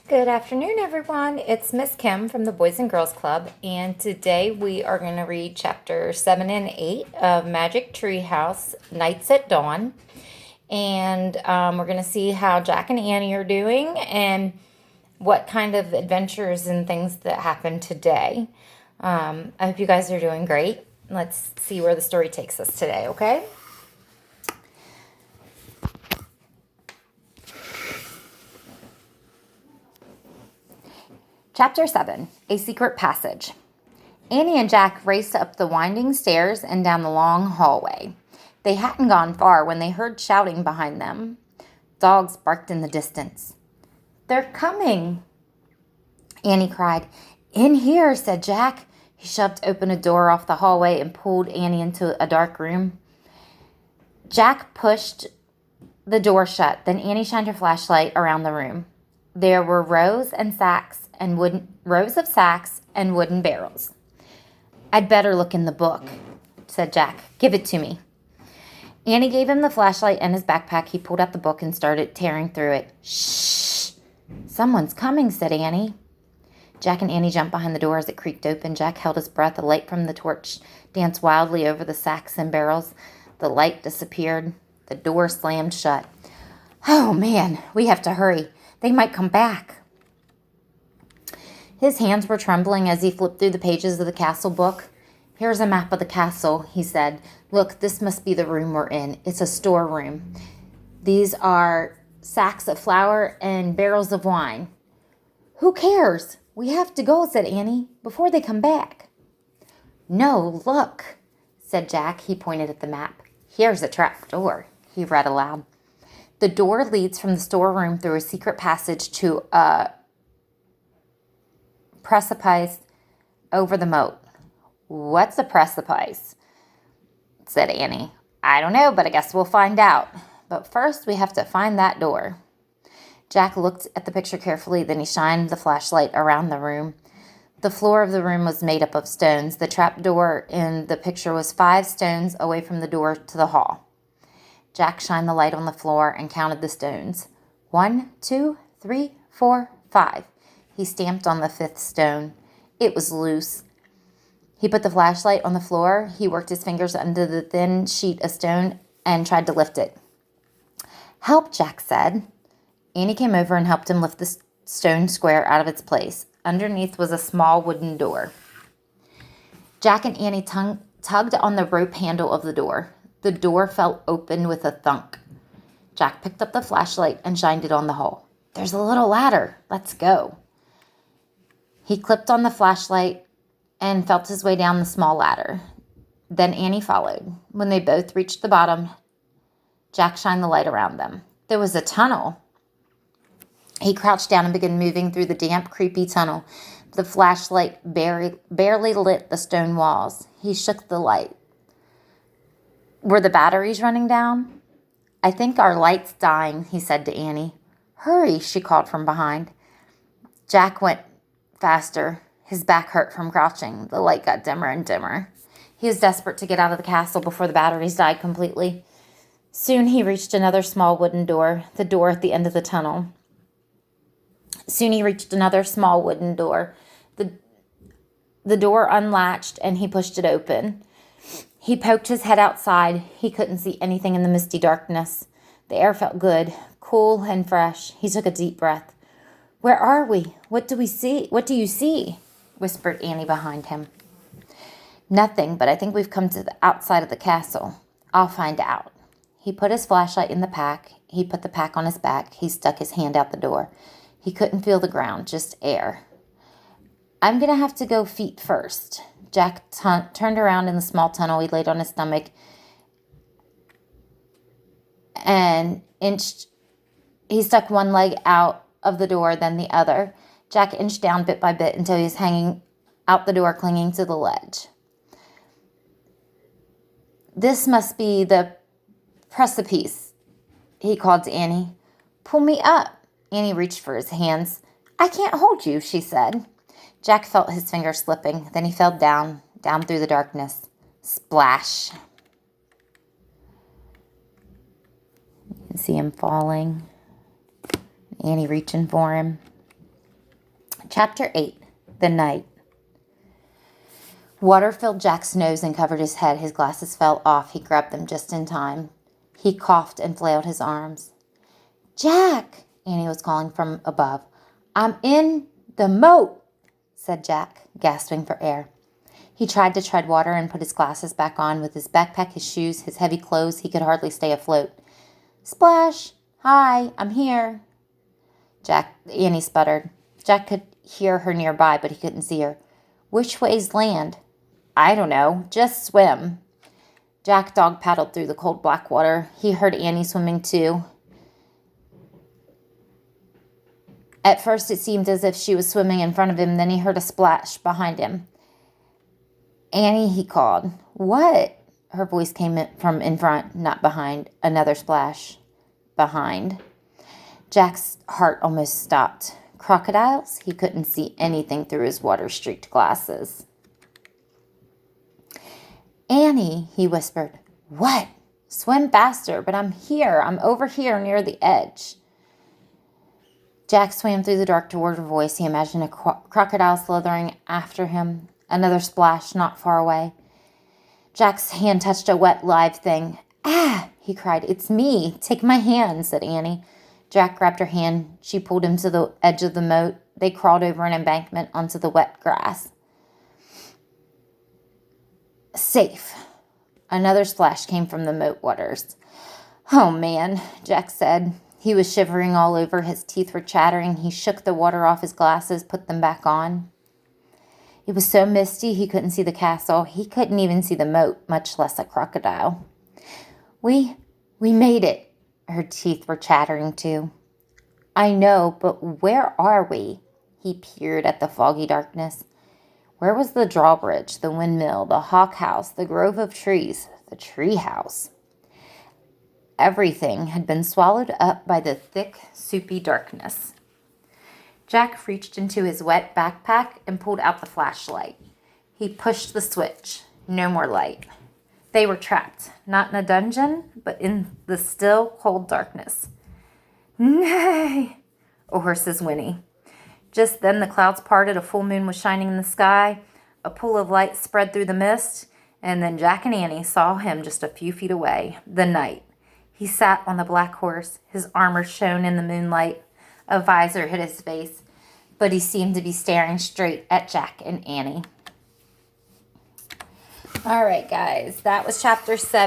Good afternoon, everyone. It's Miss Kim from the Boys and Girls Club, and today we are going to read chapter 7 and 8 of Magic Treehouse, Nights at Dawn. And we're going to see how Jack and Annie are doing and what kind of adventures and things that happened today. I hope you guys are doing great. Let's see where the story takes us today, okay? Chapter 7, A Secret Passage. Annie and Jack raced up the winding stairs and down the long hallway. They hadn't gone far when they heard shouting behind them. Dogs barked in the distance. "They're coming," Annie cried. "In here," said Jack. He shoved open a door off the hallway and pulled Annie into a dark room. Jack pushed the door shut. Then Annie shined her flashlight around the room. There were rows of sacks and wooden barrels. "I'd better look in the book," said Jack. "Give it to me." Annie gave him the flashlight and his backpack. He pulled out the book and started tearing through it. "Shh! Someone's coming," said Annie. Jack and Annie jumped behind the door as it creaked open. Jack held his breath. The light from the torch danced wildly over the sacks and barrels. The light disappeared. The door slammed shut. "Oh, man, we have to hurry. They might come back." His hands were trembling as he flipped through the pages of the castle book. "Here's a map of the castle," he said. "Look, this must be the room we're in. It's a storeroom. These are sacks of flour and barrels of wine." "Who cares? We have to go," said Annie, "before they come back." "No, look," said Jack. He pointed at the map. "Here's a trap door," he read aloud. "The door leads from the storeroom through a secret passage to a precipice over the moat." "What's a precipice?" said Annie. "I don't know, but I guess we'll find out. But first, we have to find that door." Jack looked at the picture carefully, then he shined the flashlight around the room. The floor of the room was made up of stones. The trap door in the picture was 5 stones away from the door to the hall. Jack shined the light on the floor and counted the stones. 1, 2, 3, 4, 5. He stamped on the 5th stone. It was loose. He put the flashlight on the floor. He worked his fingers under the thin sheet of stone and tried to lift it. "Help," Jack said. Annie came over and helped him lift the stone square out of its place. Underneath was a small wooden door. Jack and Annie tugged on the rope handle of the door. The door fell open with a thunk. Jack picked up the flashlight and shined it on the hole. "There's a little ladder. Let's go." He clipped on the flashlight and felt his way down the small ladder. Then Annie followed. When they both reached the bottom, Jack shined the light around them. There was a tunnel. He crouched down and began moving through the damp, creepy tunnel. The flashlight barely lit the stone walls. He shook the light. "Were the batteries running down?" "I think our light's dying," he said to Annie. "Hurry," she called from behind. Jack went faster. His back hurt from crouching. The light got dimmer and dimmer. He was desperate to get out of the castle before the batteries died completely. Soon he reached another small wooden door, the door at the end of the tunnel. Soon he reached another small wooden door. The door unlatched and he pushed it open. He poked his head outside. He couldn't see anything in the misty darkness. The air felt good, cool and fresh. He took a deep breath. "Where are we? What do we see? What do you see?" whispered Annie behind him. "Nothing, but I think we've come to the outside of the castle. I'll find out." He put his flashlight in the pack. He put the pack on his back. He stuck his hand out the door. He couldn't feel the ground, just air. "I'm going to have to go feet first." Jack turned around in the small tunnel. He laid on his stomach and he stuck one leg out of the door, then the other. Jack inched down bit by bit until he was hanging out the door, clinging to the ledge. "This must be the precipice," he called to Annie. "Pull me up." Annie reached for his hands. "I can't hold you," she said. Jack felt his fingers slipping. Then he fell down through the darkness. Splash. You can see him falling. Annie reaching for him. Chapter 8. The Night. Water filled Jack's nose and covered his head. His glasses fell off. He grabbed them just in time. He coughed and flailed his arms. "Jack!" Annie was calling from above. "I'm in the moat," said Jack, gasping for air. He tried to tread water and put his glasses back on. With his backpack, his shoes, his heavy clothes, he could hardly stay afloat. "Splash! Hi, I'm here." Annie sputtered. Jack could hear her nearby, but he couldn't see her. "Which way's land?" "I don't know. Just swim." Jack dog paddled through the cold black water. He heard Annie swimming too. At first it seemed as if she was swimming in front of him. Then he heard a splash behind him. "Annie," he called. "What?" Her voice came from in front, not behind. Another splash. Behind. Jack's heart almost stopped. Crocodiles? He couldn't see anything through his water-streaked glasses. "Annie," he whispered. "What?" "Swim faster, but I'm here. I'm over here near the edge." Jack swam through the dark toward her voice. He imagined a crocodile slithering after him. Another splash not far away. Jack's hand touched a wet, live thing. "Ah!" he cried. "It's me. Take my hand," said Annie. Jack grabbed her hand. She pulled him to the edge of the moat. They crawled over an embankment onto the wet grass. Safe. Another splash came from the moat waters. "Oh, man," Jack said. He was shivering all over. His teeth were chattering. He shook the water off his glasses, put them back on. It was so misty he couldn't see the castle. He couldn't even see the moat, much less a crocodile. We made it." Her teeth were chattering too. "I know, but where are we?" He peered at the foggy darkness. Where was the drawbridge, the windmill, the hawk house, the grove of trees, the treehouse? Everything had been swallowed up by the thick, soupy darkness. Jack reached into his wet backpack and pulled out the flashlight. He pushed the switch. No more light. They were trapped, not in a dungeon, but in the still, cold darkness. "Nay!" a horse's whinny. Just then the clouds parted, a full moon was shining in the sky, a pool of light spread through the mist, and then Jack and Annie saw him just a few feet away, the knight. He sat on the black horse. His armor shone in the moonlight. A visor hid his face, but he seemed to be staring straight at Jack and Annie. All right, guys, that was chapter 7.